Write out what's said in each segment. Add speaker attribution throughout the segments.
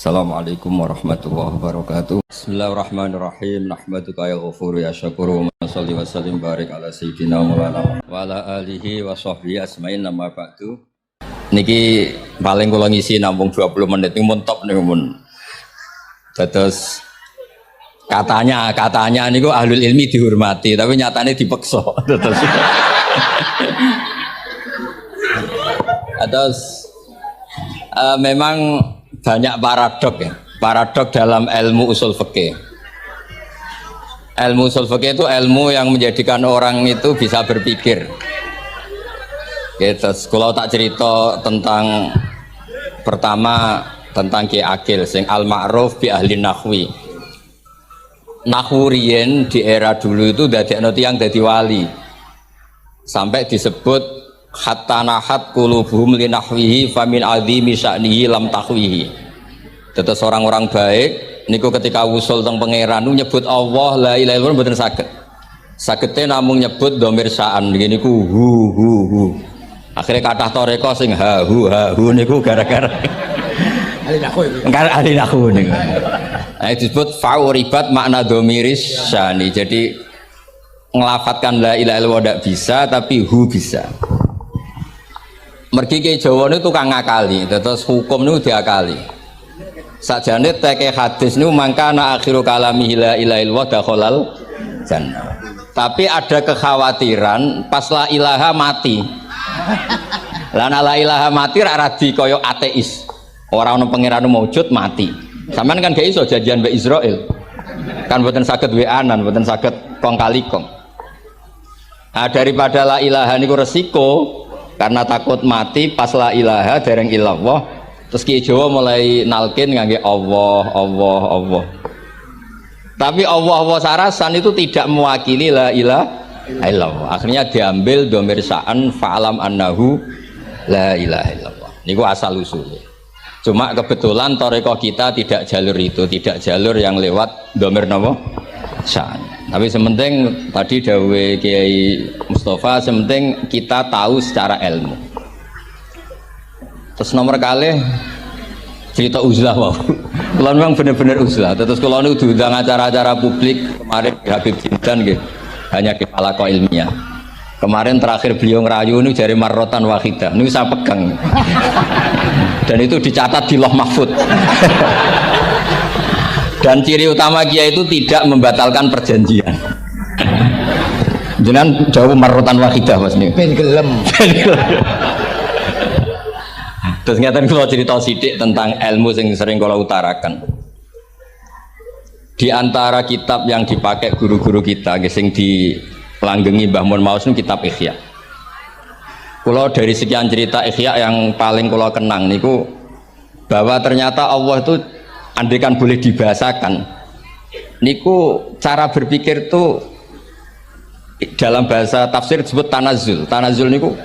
Speaker 1: Assalamualaikum warahmatullahi wabarakatuh. Bismillahirrahmanirrahim. Nahmaduka ya ghafuru ya syakuru wa sholli wa sallim barik ala sayyidina maulana wa ala alihi wa sahbihi asmain nama ba'du. Niki paling kula ngisi nampung 20 menit ini mun top niku mun. Terus katanya niku ahlul ilmi dihormati tapi nyatane dipeksa. Terus memang banyak paradok dalam ilmu usul fikih. Ilmu usul fikih itu ilmu yang menjadikan orang itu bisa berpikir. Gitu. Kalau tak cerita tentang pertama tentang Ki Akil sing al ma'ruf bi ahli nahwi. Nahwu riyen di era dulu itu dadekno tiyang dadi wali. Sampai disebut hatta nahat qulubuhum li nahwihi famin azimi sya'nihi lam tahwihi. Terus orang-orang baik niku ketika usul teng pangeran nyebut Allah la ilaha illallah mboten saged. Sagete namung nyebut dhamir sya'an niku hu. Akhirnya kathah toreko sing ha hu niku gara-gara ahli nahwu niku. Nah, disebut fa'uribat makna dhamiris sya'ni. Jadi ngelafatkan la ilaha illallah tidak bisa tapi hu bisa. Mergi ke Jawa itu tukang ngakali, terus hukum itu diakali. Sakjane teke hadis niku mangkana akhiru kalami la ilaha illallah dakhalal jannah. Tapi ada kekhawatiran pas la ilaha mati. Lah la ilaha mati ra radi kaya ateis. Ora ono pangeran maujud mati. Sampean kan gak iso janjian mbek Israil. Kan mboten saged weanan, mboten saged kong kali kong. Nah, daripada la ilaha niku resiko karena takut mati pas la ilaha dereng illallah terus Ki Jawa mulai nalkin ngangge Allah. Tapi Allah sarasan itu tidak mewakili la ilaha illallah. Akhirnya diambil dhamir sya'an fa'alam annahu la ilaha illallah. Niku asal usulnya. Cuma kebetulan thariqah kita tidak jalur itu, tidak jalur yang lewat dhamir napa? Sya'an. Tapi sementing tadi dawuh Kiai Mustafa, sementing kita tahu secara ilmu. Terus nomor kali cerita uzlah wow. Kalau memang benar-benar uzlah. Terus kalau ini diundang acara-acara publik kemarin Habib Jindan gitu, hanya di halaqah ilmiah. Kemarin terakhir beliau ngerayu ini jari marrotan wahidah. Ini saya pegang. Dan itu dicatat di Loh Mahfud. Dan ciri utama kiai itu tidak membatalkan perjanjian. Jenengan jauh marrotan wahidah Mas nih.
Speaker 2: Ben gelem.
Speaker 1: Terus ngeten kula cerita sithik tentang ilmu yang sering kula utarakan. Di antara kitab yang dipakai guru-guru kita sing dilanggengi Mbah Mun Maus itu kitab Ihya. Kula dari sekian cerita Ihya yang paling kula kenang niku bahwa ternyata Allah itu andaikan boleh dibahasakan niku cara berpikir tuh dalam bahasa tafsir disebut tanazul niku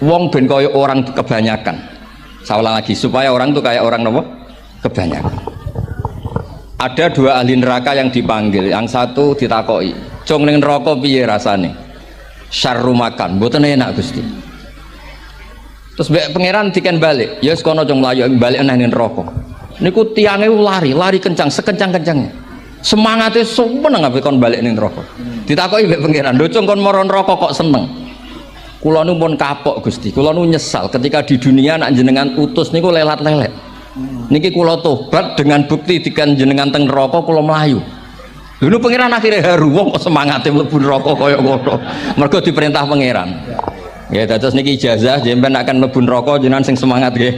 Speaker 1: wong ben kaya orang kebanyakan. Saya ulang lagi supaya orang tuh kayak orang nopo kebanyakan. Ada dua ahli neraka yang dipanggil, yang satu ditakoki cung ning neraka piye rasane syarru makan mboten enak Gusti. Terus mbek pangeran diken balik ya wis kono cung mlayu balik nang neraka. Niku tiangnya lari kencang, sekencang-kencangnya. Semangatnya seneng ambek kon balik ning neraka. Ditakoki mbek pangeran, "Lho cung kon mara neraka kok seneng?" Kula nu pun kapok Gusti, kula nu nyesal ketika di dunia nak jenengan utus niku lelat-lelet. Niki kula tobat dengan bukti dikan jenengan teng neraka kula mlayu. Lho nu pangeran akhirnya haru wong kok semangate mlebu neraka kaya ngono. Mergo diperintah pangeran. Ya terus niki ijazah jenengan akan mlebu neraka jenengan sing semangat nggih.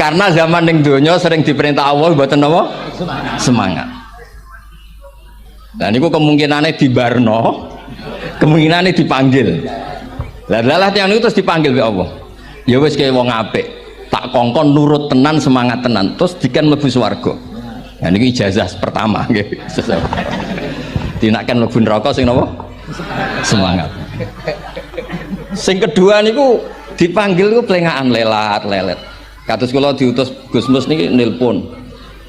Speaker 1: Karena zaman ning donya sering diperintah Allah mboten napa? Semangat. Nah niku kemungkinane dibarno, kemungkinane dipanggil. Lah tiyang niku terus dipanggil oleh Allah. Ya wis kaya wong apik, tak kongkon nurut tenan, semangat tenan, terus diken mlebu swarga. Nah niku ijazah pertama nggih. Dinaken mlebu neraka sing napa? Semangat. Sing kedua niku dipanggil niku plengakan lelat-lelet. Kados kula diutus Gus Mus niki nelpon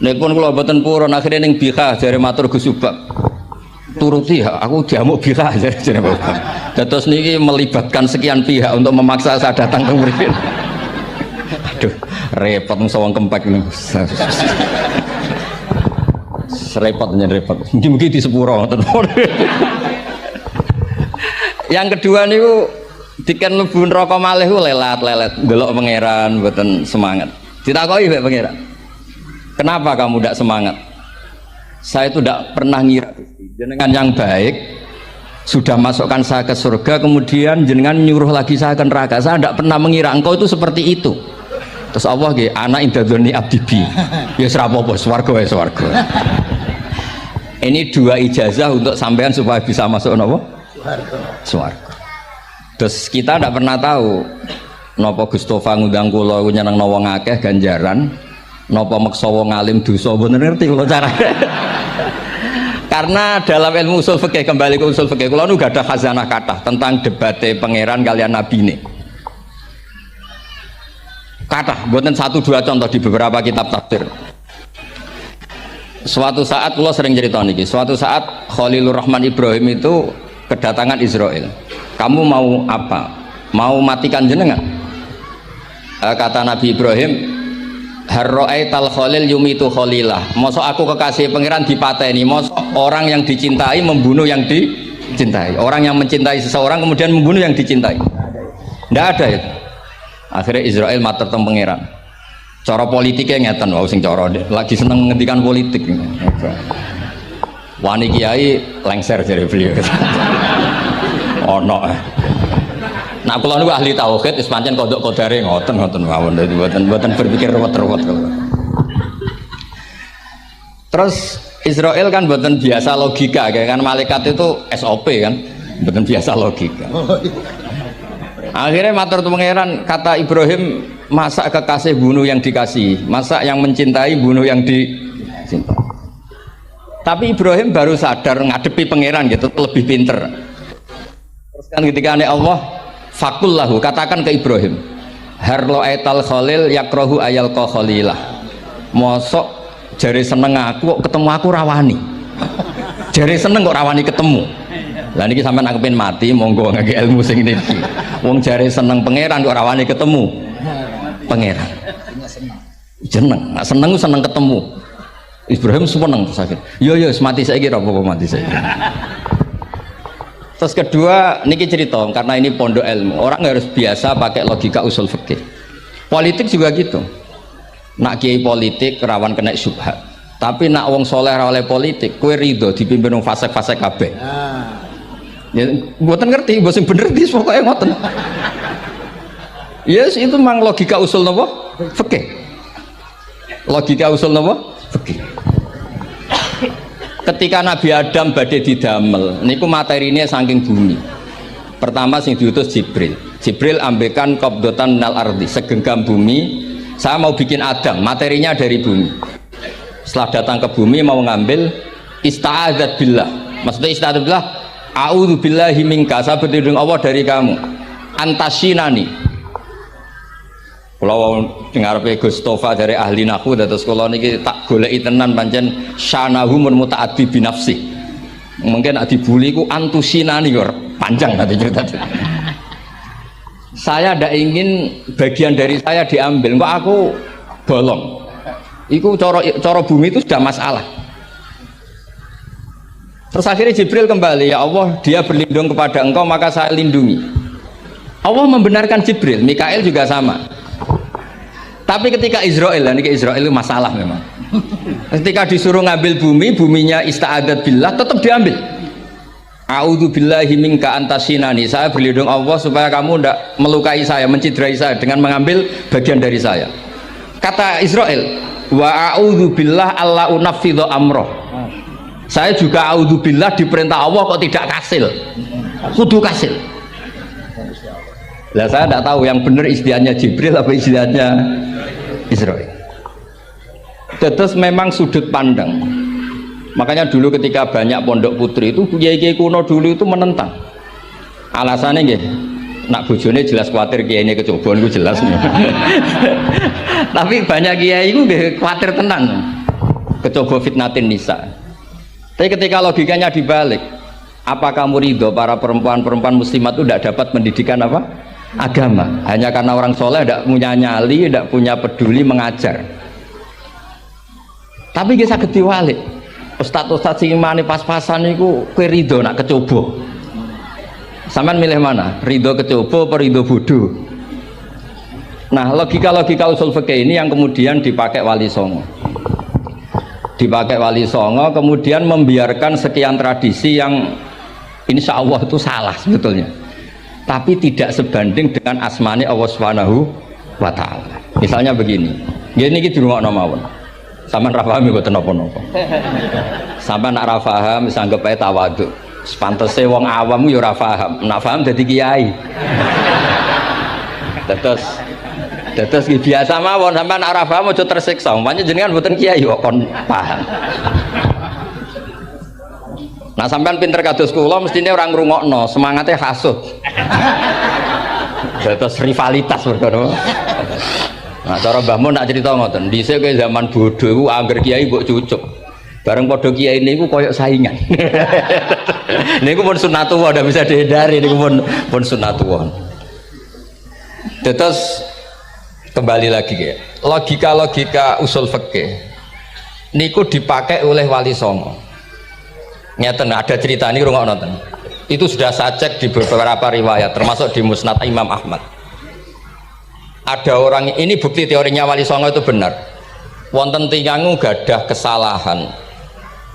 Speaker 1: kula mboten purun akhirnya ning Bika jare matur Gus Subak turuti ya aku diamuk Bika jare Bapak. Terus niki melibatkan sekian pihak untuk memaksa saya datang ke mriki. Aduh, repot sawang kempek nih. Repot. Mungkin di sepuro. Yang kedua niku diken mlebu neraka malih ku lelat ndelok pangeran mboten semangat. Ditakoki mbek pangeran. Kenapa kamu tidak semangat? Saya itu tidak pernah ngira jenengan yang baik sudah masukkan saya ke surga, kemudian jenengan nyuruh lagi saya ke neraka. Saya tidak pernah mengira engkau itu seperti itu. Terus Allah nggih, ana indadzoni abdibi. Ya ora apa-apa, swarga ya swarga. Ini dua ijazah untuk sampean supaya bisa masuk napa? Swarga. Terus kita tidak pernah tahu napa Gustofa ngundang kula nyeneng wong akeh ganjaran, napa meksa wong alim dosa, mboten ngerti kula carane. Karena dalam ilmu usul fikih, kembali ke usul fikih, kula nu gak ada khazanah kathah tentang debate pangeran kalian nabi ini. Kathah, mboten satu dua contoh di beberapa kitab tafsir. Suatu saat kula sering cerita niki, suatu saat Khalilur Rahman Ibrahim itu kedatangan Israel. Kamu mau apa? Mau matikan jenengan? Kata Nabi Ibrahim, harro'aital khalil yumitu khalilah. Mosok aku kekasih pangeran dipateni, mosok orang yang dicintai membunuh yang dicintai. Orang yang mencintai seseorang kemudian membunuh yang dicintai. Tidak ada itu. Akhirnya Israel matur teng pangeran. Cara politiknya ngeten, wow sing cara lagi seneng ngendikan politik. Wani kiai lengser jadi beliau. Ono. Nah kula niku ahli tauhid wis pancen kodok kodare ngoten mawon, dadi mboten berpikir ruwet-ruwet. Terus Israel kan mboten biasa logika, kan malaikat itu SOP kan, mboten biasa logika. Akhirnya matur pangeran, kata Ibrahim, masa kekasih bunuh yang dikasih, masa yang mencintai bunuh yang dicintai. Tapi Ibrahim baru sadar ngadepi pangeran gitu, lebih pinter. Terus kan ketika Allah fakullahu, katakan ke Ibrahim, harlo aital khalil yakrohu ayal ko khalilah. Mosok jari seneng aku kok ketemu aku rawani. Jari seneng kok rawani ketemu. Lah niki sampean anggapin mati, monggo ngake ilmu sing niki. Wong jari seneng pangeran kok rawani ketemu pangeran. Jeneng, seneng seneng ketemu. Ibrahim seneng sakit. Yo mati saiki ora apa-apa mati saiki. Terus kedua, niki cerita karena ini pondok ilmu. Orang harus biasa pakai logika usul fikih. Politik juga gitu. Nak kiai politik rawan kena syubhat. Tapi nak wong soleh ra oleh politik, kue ridho dipimpin wong fasik-fasik kabeh. Ya, mboten ngerti, mbok sing bener dis pokoke ngoten. Yes, itu memang logika usul napa? Fikih. Logika usul napa? Fikih. Ketika Nabi Adam badhe didamel niku materinya saking bumi. Pertama sing diutus Jibril. Jibril ambekan qabdatan minal ardi, segenggam bumi. Saya mau bikin Adam, materinya dari bumi. Setelah datang ke bumi mau ngambil ista'adzat billah. Maksudnya ista'adzat billah, a'udzu billahi minka, saya berlindung Allah dari kamu. Antasinani. Kalau ngarepe Gustofa dari ahli nahwu terus kula niki tak goleki tenan pancen syanahu mun mutaaddi bi nafsi. Mungkin nek dibuli ku antusinani kok panjang nanti cerita. Saya tidak ingin bagian dari saya diambil, kok aku bolong. Iku cara bumi itu sudah masalah. Terus akhirnya Jibril kembali, ya Allah, dia berlindung kepada engkau maka saya lindungi. Allah membenarkan Jibril, Mikail juga sama. Tapi ketika Israel, ini Israel itu masalah memang. Ketika disuruh ngambil bumi, buminya ista'adat billah, tetap diambil. A'udzu billahi minka antasinani. Saya berlindung Allah supaya kamu tidak melukai saya, mencidrai saya dengan mengambil bagian dari saya. Kata Israel, wa a'udzu billah alla unafidhu amroh. Saya juga a'udzu billah diperintah Allah kok tidak kasil. Kudu kasil. Lah saya tidak tahu yang benar istilahnya Jibril apa istilahnya Israel. Terus memang sudut pandang. Makanya dulu ketika banyak pondok putri itu kiai-kiai kuno dulu itu menentang. Alasannya nggih, nak bojone jelas khawatir kiai ini kecobaan itu jelas. Tapi banyak kiai itu khawatir tenan. Kecoba fitnatin nisa. Tapi ketika logikanya dibalik, apa kamu ridho para perempuan-perempuan muslimat itu tidak dapat pendidikan apa? agama. Hanya karena orang soleh tidak punya nyali, tidak punya peduli mengajar. Tapi kita saged diwalik. Ustadz sing imane pas-pasan niku kowe rido nak kecoba. Sampean milih mana? Ridho kecoba apa ridho bodoh? Nah, logika-logika usul fikih ini yang kemudian dipakai Wali Songo. Dipakai Wali Songo kemudian membiarkan sekian tradisi yang insya Allah itu salah sebetulnya. Tapi tidak sebanding dengan asmani Allah Subhanahu wa taala. Misalnya begini. Ngene iki dirungokno mawon. Sampeyan ra paham mboten napa-napa. Sampeyan nak ra paham wis anggap ae tawadhu. Sepantese wong awam yo ora paham. Nak paham dadi kiai. Terus biasa mawon sampeyan nak ora paham aja tersiksa. Umpamane jenengan mboten kiai kok kon paham. Nah sampean pinter kados kula mestine ora ngrungokno, semangate hasud. Terus rivalitas perkara. Nah cara Mbah Mun nak cerita ngoten, dhisik kowe zaman bodoh iku angger kiai mbok cucuk. Bareng padha kiai niku koyo saingan. Niku pun sunatullah ndak bisa dihindari niku pun sunatullah. Terus kembali lagi ya. Logika-logika usul fikih niku dipakai oleh Wali Songo. Ngeten ada cerita ini rungok nonton. Itu sudah saya cek di beberapa riwayat termasuk di Musnad Imam Ahmad. Ada orang ini bukti teorinya Wali Songo itu benar. Wonten tiyangu gadah kesalahan.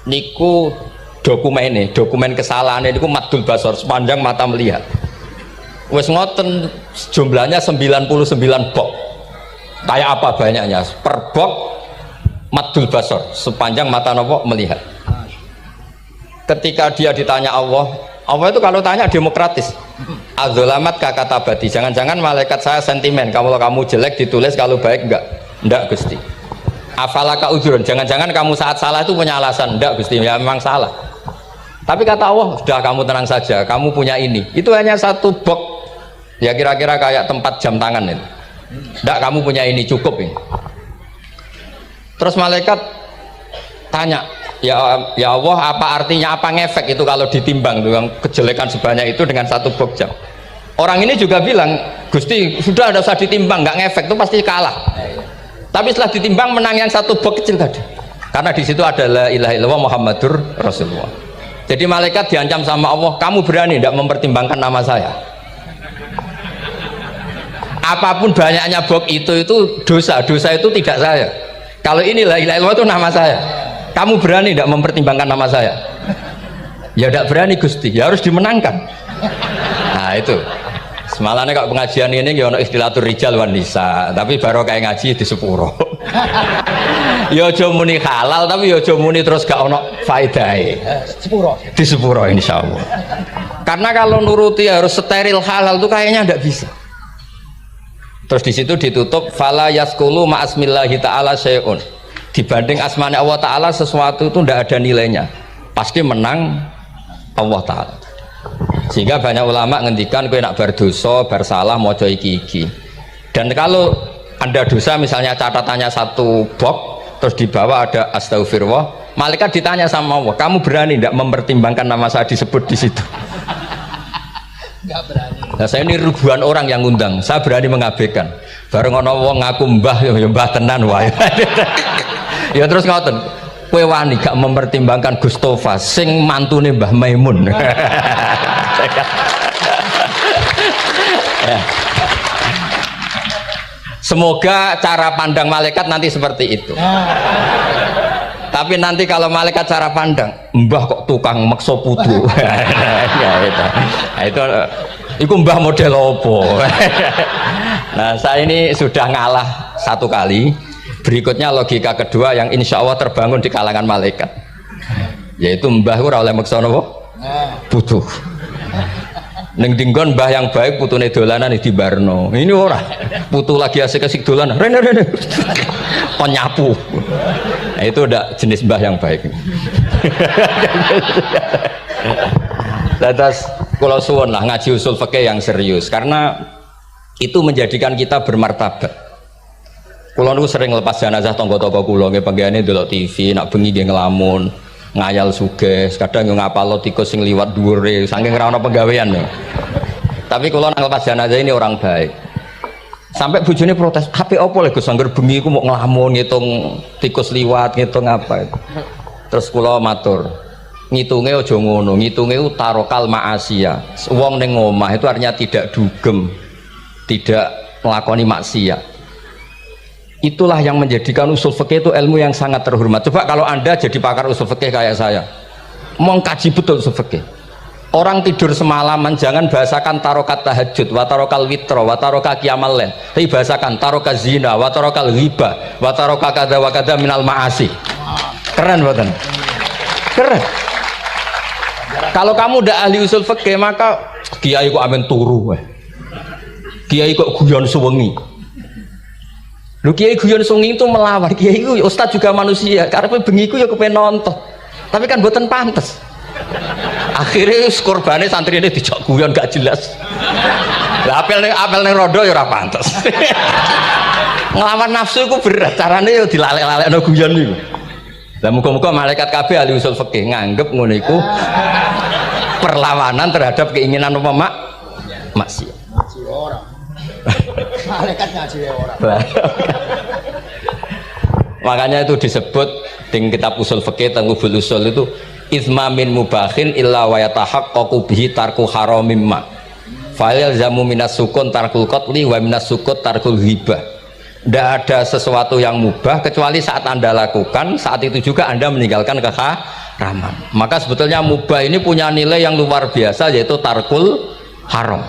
Speaker 1: Niku dokumen kesalahan niku madul basor sepanjang mata melihat. Wes ngoten jumlahnya 99 bok. Kayak apa banyaknya? Per bok madul basor sepanjang mata nopo melihat. Ketika dia ditanya Allah itu kalau tanya demokratis. Azolamat kakatabati, jangan-jangan malaikat saya sentimen. Kalau kamu jelek ditulis, kalau baik enggak Gusti. Afalaka uzrun, jangan-jangan kamu saat salah itu punya alasan. Enggak Gusti, ya memang salah. Tapi kata Allah, sudah kamu tenang saja, kamu punya ini. Itu hanya satu box, ya kira-kira kayak tempat jam tangan ini. Enggak, kamu punya ini, cukup ini. Terus malaikat tanya, ya Allah, apa artinya, apa ngefek itu kalau ditimbang dengan kejelekan sebanyak itu dengan satu box jam. Orang ini juga bilang, Gusti sudah ada usah ditimbang, nggak ngefek itu pasti kalah. Tapi setelah ditimbang menang yang satu box kecil tadi, karena di situ ada la ilaha illallah Muhammadur Rasulullah. Jadi malaikat diancam sama Allah, kamu berani tidak mempertimbangkan nama saya? Apapun banyaknya box itu dosa itu tidak saya. Kalau ini la ilaha illallah itu nama saya. Kamu berani tidak mempertimbangkan nama saya? Ya tidak berani Gusti, ya harus dimenangkan. Nah itu semalannya kalau pengajian ini ya ono istilatur rijal wan nisa, tapi baru kayak ngaji di sepuro. Ya aja muni halal tapi ya aja muni terus gak ono faedahe. Di sepuro insyaallah. Karena kalau nuruti harus steril halal itu kayaknya tidak bisa. Terus di situ ditutup fala yaskulu ma'asmillahi ta'ala syai'un. Dibanding asmane Allah Ta'ala sesuatu itu tidak ada nilainya, pasti menang Allah Ta'ala. Sehingga banyak ulama ngendikan kowe nak berdosa bersalah mojo iki. Dan kalau anda dosa misalnya catatannya satu box terus di bawah ada astagfirullah, malaikat ditanya sama Allah, kamu berani tidak mempertimbangkan nama saya disebut di situ? Nggak berani. Nah saya ini ribuan orang yang ngundang, saya berani mengabaikan. Bareng ono wong ngaku mbah ya mbah tenan wae. Ya terus ngoten, kowe wani gak mempertimbangkan Gustofa sing mantune Mbah Maimun. Ya. Semoga cara pandang malaikat nanti seperti itu. Tapi nanti kalau malaikat cara pandang, mbah kok tukang makso putu. Ya itu mbah model opo. Nah saya ini sudah ngalah satu kali. Berikutnya logika kedua yang insya Allah terbangun di kalangan malaikat, yaitu mbah ora oleh maksa napa putu. Ning dinggon mbah yang baik putune dolanan di barno. Ini ora putu lagi asik-asik dolanan. Rene. Penyapu. Nah, itu udah jenis mbah yang baik. Lantas kalau suwun lah ngaji usul fikih yang serius karena itu menjadikan kita bermartabat. Kulo niku sering lepas jenazah tangga-tangga kulo nggih penggene delok TV, nak bengi nggih ngelamun, ngayal sugih, kadang yo ngapalo tikus sing liwat dhuwure saking ora ana penggawean. Tapi kalau nang lepas jenazah ini orang baik. Sampai bojone protes, "HP opo lho Gus, angger bengi iku mau ngelamun ngitung tikus liwat, ngitung apa itu." Terus kula matur, ngitunge aja ngono, ngitunge tarokal ma'asiya. Wong ning omah itu artinya tidak dugem, tidak melakoni maksiat. Itulah yang menjadikan usul fikih itu ilmu yang sangat terhormat. Coba kalau Anda jadi pakar usul fikih kayak saya, mengkaji betul usul fikih. Orang tidur semalaman jangan bahasakan tarokat tahajud, wa tarokal witro, wa taroka qiyamal lail. Tapi bahasakan taroka zina, wa tarokal ghibah, wa taroka kada wa kada minal ma'asi. Keren buatan? Keren. Kalau kamu udah ahli usul fikih maka kiai kok amen turu, kiai kok guyon suwengi. Lu kiai guyon suwengi itu melawan, kiai itu ustaz juga manusia. Karena bengi ku ya kepen nonton, tapi kan buatan pantas. Akhirnya korbannya santri ini dijak guyon gak jelas. Lah apel ning rodo ya ora pantes. Ngelawan nafsu itu berat, carane ya dilalek-lalekno guyon niku. Lah muga-muga malaikat kabeh ahli usul fikih nganggep ngono iku perlawanan terhadap keinginan apa maksiat. Ngaji ora. Malaikat ngaji ora. Makanya itu disebut di kitab usul fikih Tanghubul Usul itu izma min mubahin illa wa yatahaqqaqu bihi tarku haramim ma fa'il zamu minas sukun tarkul qatli wa minas sukut tarkul ghibah. Tidak ada sesuatu yang mubah kecuali saat Anda lakukan, saat itu juga Anda meninggalkan keharaman. Maka sebetulnya mubah ini punya nilai yang luar biasa, yaitu tarkul haram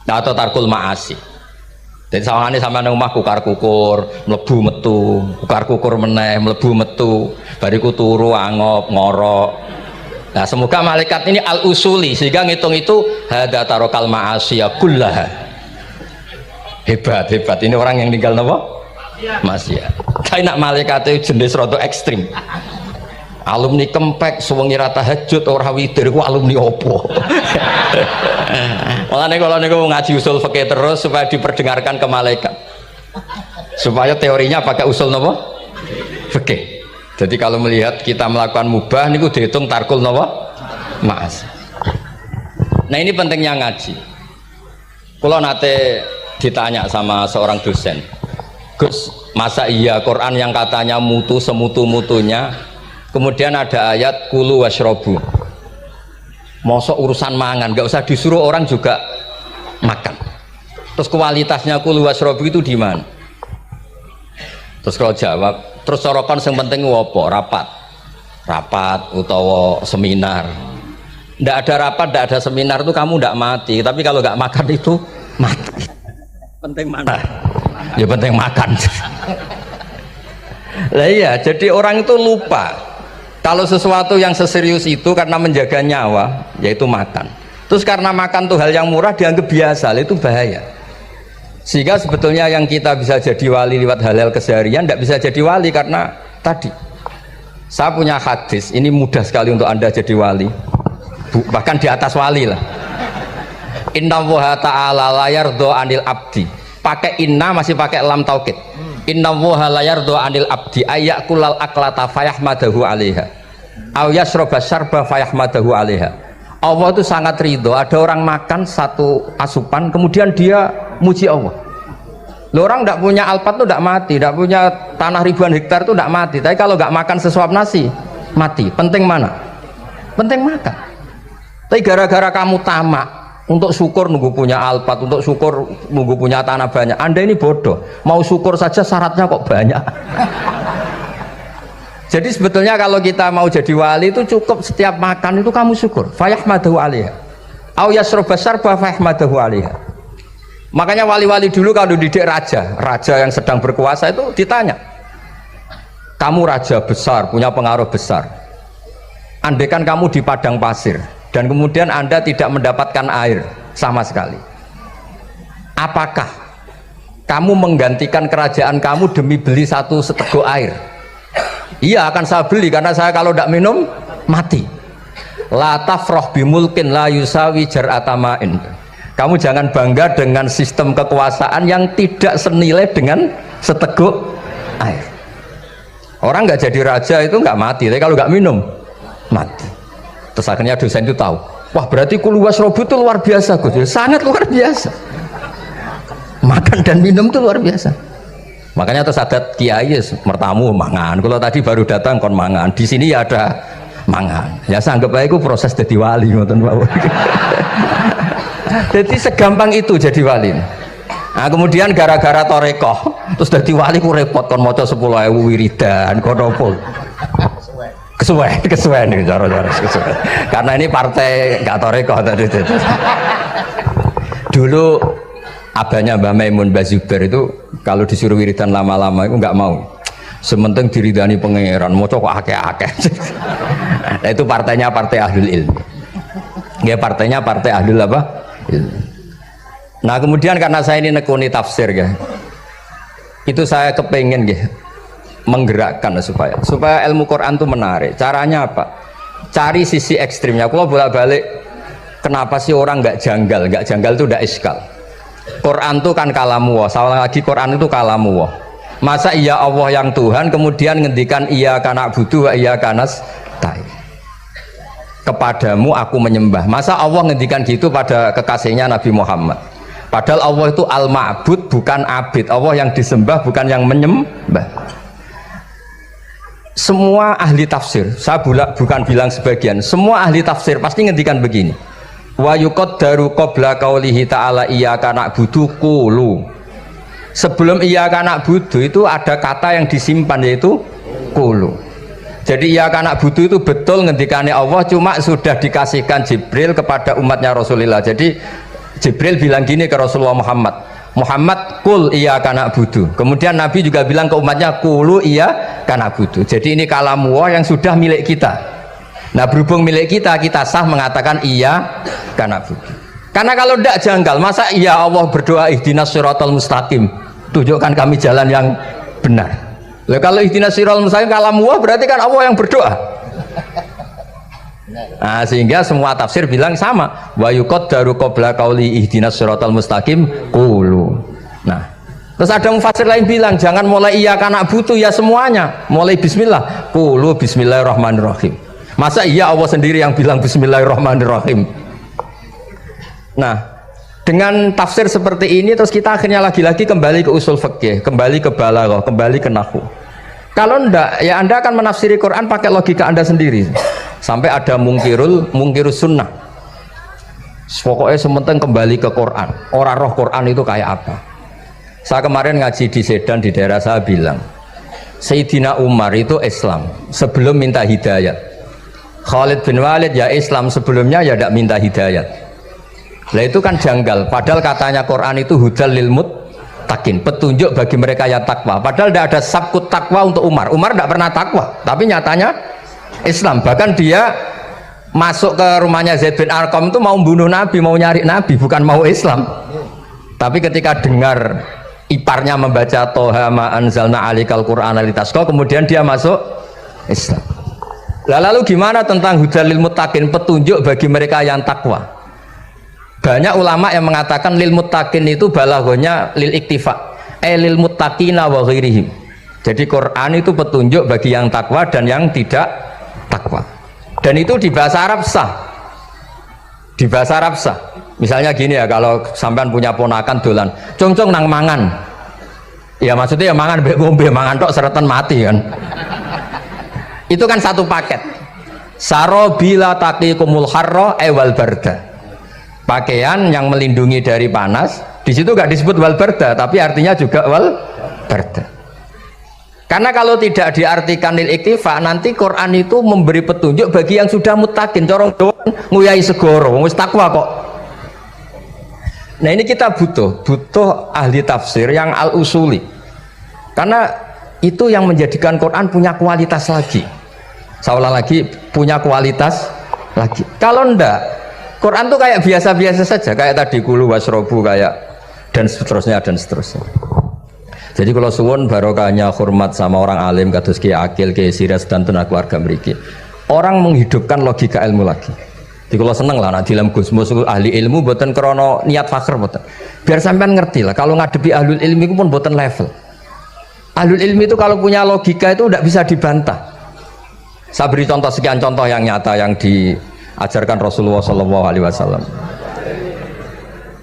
Speaker 1: atau tarkul ma'asi. Jadi sawangane sampean nang omah kukar-kukur, mlebu metu, kukar-kukur meneh, mlebu metu, bariku turu angop, ngorok. Nah, semoga malaikat ini al-usuli sehingga ngitung itu hada tarokal ma'asiyah kullaha. Hebat. Ini orang yang tinggal napa? Maksiat. Tapi nak malaikat itu jenis rada ekstrim. Alumni kempek suwengi ra tahajud ora witir ku alumni opo? Mulane kalau niku ngaji usul fikih terus supaya diperdengarkan ke malaikat. Supaya teorinya pakai usul napa? Fikih. Jadi kalau melihat kita melakukan mubah niku dihitung tarkul napa? Ma'as. Nah, ini pentingnya ngaji. Kalau nate ditanya sama seorang dosen, "Gus, masa iya Quran yang katanya mutu semutu-mutunya kemudian ada ayat kulu washrobu, mosok urusan mangan gak usah disuruh orang juga makan, terus kualitasnya kulu washrobu itu di mana?" Terus kalau jawab, terus sorokan yang penting wopo rapat utawa seminar. Ndak ada rapat, ndak ada seminar itu kamu ndak mati, tapi kalau nggak makan itu mati. Penting mana? Ya penting makan. Lah iya, jadi orang itu lupa kalau sesuatu yang seserius itu karena menjaga nyawa, yaitu makan. Terus karena makan tuh hal yang murah dianggap biasa, itu bahaya. Sehingga sebetulnya yang kita bisa jadi wali lewat hal-hal keseharian tidak bisa jadi wali karena tadi. Saya punya hadis, ini mudah sekali untuk Anda jadi wali, bahkan di atas wali lah. Inna woha ta'ala layar do anil abdi, pakai inna masih pakai lam taukid. Inna woha layar do anil abdi ayak kulal aklata fayahmadahu alaiha aw yasroba syarba fayahmadahu alaiha. Allah itu sangat ridho ada orang makan satu asupan kemudian dia muji Allah. Loh, orang tidak punya alpat itu tidak mati, tidak punya tanah ribuan hektar itu tidak mati, tapi kalau nggak makan sesuap nasi mati. Penting mana? Penting makan. Tapi gara-gara kamu tamak untuk syukur nunggu punya alpat, untuk syukur nunggu punya tanah banyak, Anda ini bodoh. Mau syukur saja syaratnya kok banyak. Jadi sebetulnya kalau kita mau jadi wali itu cukup setiap makan itu kamu syukur. Fayahmadahu alaiha. Au yasroba syarba fayahmadahu alaiha. Makanya wali-wali dulu kalau didik raja yang sedang berkuasa itu ditanya, kamu raja besar, punya pengaruh besar. Andaikan kamu di padang pasir dan kemudian Anda tidak mendapatkan air sama sekali, apakah kamu menggantikan kerajaan kamu demi beli satu seteguk air? Iya, akan saya beli karena saya kalau tidak minum mati. La tafroh bimulkin la yusawi jar'atamain. Kamu jangan bangga dengan sistem kekuasaan yang tidak senilai dengan seteguk air. Orang nggak jadi raja itu nggak mati, tapi kalau nggak minum mati. Terus akhirnya dosen itu tahu, Wah berarti kulu wasrobu itu luar biasa Gus. Ya, sangat luar biasa. Makan dan minum itu luar biasa. Makanya terus adat kiai mertamu mangan. Kalau tadi baru datang kon mangan. Di sini ya ada mangan. Ya saya anggap aja itu proses jadi wali ngoten mawon. Jadi segampang itu jadi wali. Nah kemudian gara-gara torekoh terus jadi wali ku repot kon maca 10.000 wiridan kon opo. Kesuwen nih cara-cara kesuwen. Karena ini partai nggak torekoh tadi. Dulu abahnya Mbah Maimun Mbah Zubair itu kalau disuruh wiridan lama-lama itu nggak mau. Sementing diridani pangeran, maca kok akeh-akeh. Nah, itu partainya partai ahlul ilmi. Ya partainya partai ahlul apa? Ilmi. Nah kemudian karena saya ini nekuni tafsir ya, itu saya kepengen ya menggerakkan supaya ilmu Quran itu menarik. Caranya apa? Cari sisi ekstrimnya. Kalau bolak-balik kenapa sih orang nggak janggal? Nggak janggal itu udah iskal. Quran itu kan kalamu. Salah lagi Quran itu kalamu. Masa iya Allah yang Tuhan kemudian ngendikan iya kana budu wa iya kanas tai. Kepadamu aku menyembah. Masa Allah ngendikan gitu pada kekasihnya Nabi Muhammad? Padahal Allah itu al-ma'bud bukan abid. Allah yang disembah bukan yang menyembah. Semua ahli tafsir, saya bukan bilang sebagian, semua ahli tafsir pasti ngendikan begini. Wa yuqaddaru qabla qaulihi ta'ala iyyaka na'budu qulu. Sebelum iyyaka na'budu itu ada kata yang disimpan yaitu qulu. Jadi iyyaka na'budu itu betul ngendikannya Allah, cuma sudah dikasihkan Jibril kepada umatnya Rasulullah. Jadi Jibril bilang gini ke Rasulullah Muhammad kul iyyaka na'budu. Kemudian Nabi juga bilang ke umatnya qulu iyyaka na'budu. Jadi ini kalamu yang sudah milik kita. Nah berhubung milik kita, kita sah mengatakan iyyaka na'budu. Karena kalau tidak janggal, masa iya Allah berdoa ihdinas siratal mustaqim, tunjukkan kami jalan yang benar. Lah kalau ihdinas siratal mustaqim kalamu berarti kan Allah yang berdoa. Nah, sehingga semua tafsir bilang sama. Wa yuqaddaru qabla qauli ihdinas siratal mustaqim qulu. Nah, terus ada mufassir lain bilang jangan mulai iyyaka na'budu ya semuanya, mulai bismillah, qulu bismillahirrahmanirrahim. Masa iya Allah sendiri yang bilang bismillahirrahmanirrahim? Nah, dengan tafsir seperti ini terus kita akhirnya lagi-lagi kembali ke usul fikih, kembali ke balaghah, kembali ke nahwu. Kalau ndak, ya Anda akan menafsiri Quran pakai logika Anda sendiri. Sampai ada mungkirus sunnah. Pokoknya sementing kembali ke Quran. Orang roh Quran itu kayak apa? Saya kemarin ngaji di Sedan di daerah saya bilang, Sayyidina Umar itu Islam sebelum minta hidayat. Khalid bin Walid ya Islam sebelumnya ya tidak minta hidayat. Lah itu kan janggal. Padahal katanya Quran itu hudal lil muttaqin, petunjuk bagi mereka yang takwa. Padahal tidak ada sabkut takwa untuk Umar. Umar tidak pernah takwa, tapi nyatanya Islam. Bahkan dia masuk ke rumahnya Zaid bin Arqam itu mau bunuh Nabi, mau nyari Nabi, bukan mau Islam. Tapi ketika dengar iparnya membaca Toha ma anzalna alikal Qur'ana litasqa, kemudian dia masuk Islam. Lalu gimana tentang hudal lil muttaqin, petunjuk bagi mereka yang takwa? Banyak ulama yang mengatakan lil muttaqin itu balaghahnya lil iktifa, lil muttaqina wa ghairihim. Jadi Quran itu petunjuk bagi yang takwa dan yang tidak takwa. Dan itu di bahasa Arab sah. Di bahasa Arab sah. Misalnya gini ya, kalau sampean punya ponakan dolan, cong-cong nang mangan. Ya maksudnya ya mangan ngombe, mangan tok seretan mati kan. Itu kan satu paket. Saro bila taqikumul harra wal barda. Pakaian yang melindungi dari panas. Di situ gak disebut wal barda, tapi artinya juga wal barda. Karena kalau tidak diartikan lil iktifa, nanti Quran itu memberi petunjuk bagi yang sudah muttaqin. Corong doang nguyai segoro, wis takwa kok. Nah ini kita butuh ahli tafsir yang al-usuli. Karena itu yang menjadikan Quran punya kualitas lagi. Seolah lagi punya kualitas lagi. Kalau ndak, Quran tuh kayak biasa-biasa saja, kayak tadi kulu wasrobu kayak dan seterusnya dan seterusnya. Jadi kalau suwun barokahnya hormat sama orang alim kados Ki Akil, Ki Siras dan tenaga keluarga mriki. Orang menghidupkan logika ilmu lagi. Jadi kalau seneng lah nak dalam Gusmus ahli ilmu boten krono niat fakir boten. Biar sampean ngerti lah kalau ngadepi ahlul ilmi itu pun boten level. Ahlul ilmi itu kalau punya logika itu tidak bisa dibantah. Saya beri contoh sekian contoh yang nyata yang ajarkan Rasulullah Shallallahu Alaihi Wasallam.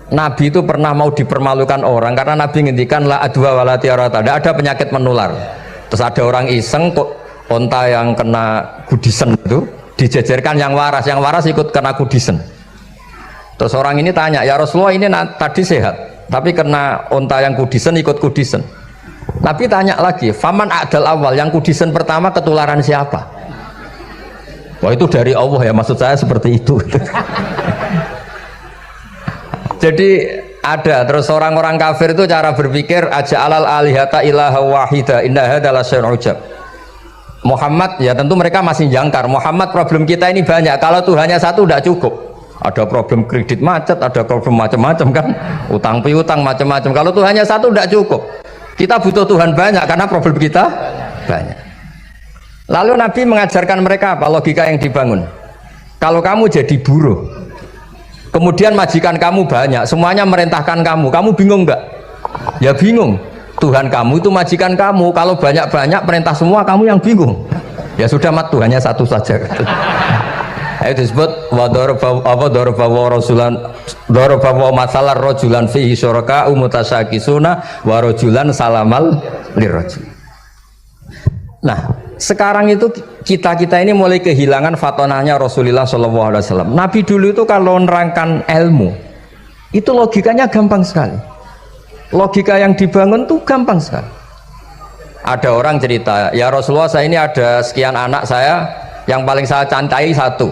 Speaker 1: Nabi itu pernah mau dipermalukan orang karena Nabi ngendikan la adwa wala tiarata, tidak ada penyakit menular. Terus ada orang iseng kok onta yang kena kudisen itu dijejerkan yang waras ikut kena kudisen. Terus orang ini tanya, ya Rasulullah ini tadi sehat, tapi kena onta yang kudisen ikut kudisen. Nabi tanya lagi, faman a'dal awal, yang kudisen pertama ketularan siapa? Wah itu dari Allah ya, maksud saya seperti itu. Jadi ada terus orang-orang kafir itu cara berpikir aja alal alihata ilaha wahida inna hadalah syai'un ujab. Muhammad ya tentu mereka masih jangkar. Muhammad problem kita ini banyak. Kalau Tuhannya satu tidak cukup. Ada problem kredit macet, ada problem macam-macam kan, utang piutang macam-macam. Kalau Tuhannya satu tidak cukup. Kita butuh Tuhan banyak karena problem kita banyak. Lalu Nabi mengajarkan mereka apa logika yang dibangun. Kalau kamu jadi buruh, kemudian majikan kamu banyak, semuanya merintahkan kamu bingung nggak? Ya bingung. Tuhan kamu itu majikan kamu, kalau banyak-banyak perintah semua kamu yang bingung. Ya sudah mat Tuhannya satu saja. Itu disebut darabawa masalah rojulan fihi syuraka umutasakisuna wa rojulan salamal lirrajul. Nah sekarang itu kita ini mulai kehilangan fatonahnya Rasulullah SAW. Nabi dulu itu kalau nerangkan ilmu itu logikanya gampang sekali. Logika yang dibangun tuh gampang sekali. Ada orang cerita, ya Rasulullah saya ini ada sekian anak saya, yang paling saya cintai satu.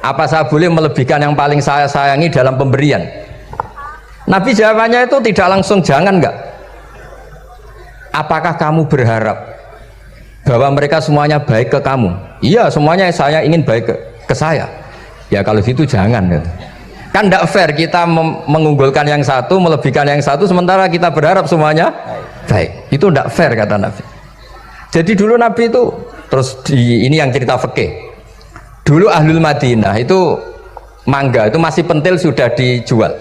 Speaker 1: Apa saya boleh melebihkan yang paling saya sayangi dalam pemberian? Nabi jawabannya itu tidak langsung jangan enggak. Apakah kamu berharap bahwa mereka semuanya baik ke kamu? Iya semuanya saya ingin baik ke saya. Ya kalau gitu jangan ya. Kan tidak fair kita mengunggulkan yang satu, melebihkan yang satu, sementara kita berharap semuanya baik. Itu tidak fair kata Nabi. Jadi dulu Nabi itu terus ini yang cerita fikih. Dulu Ahlul Madinah itu mangga itu masih pentil sudah dijual.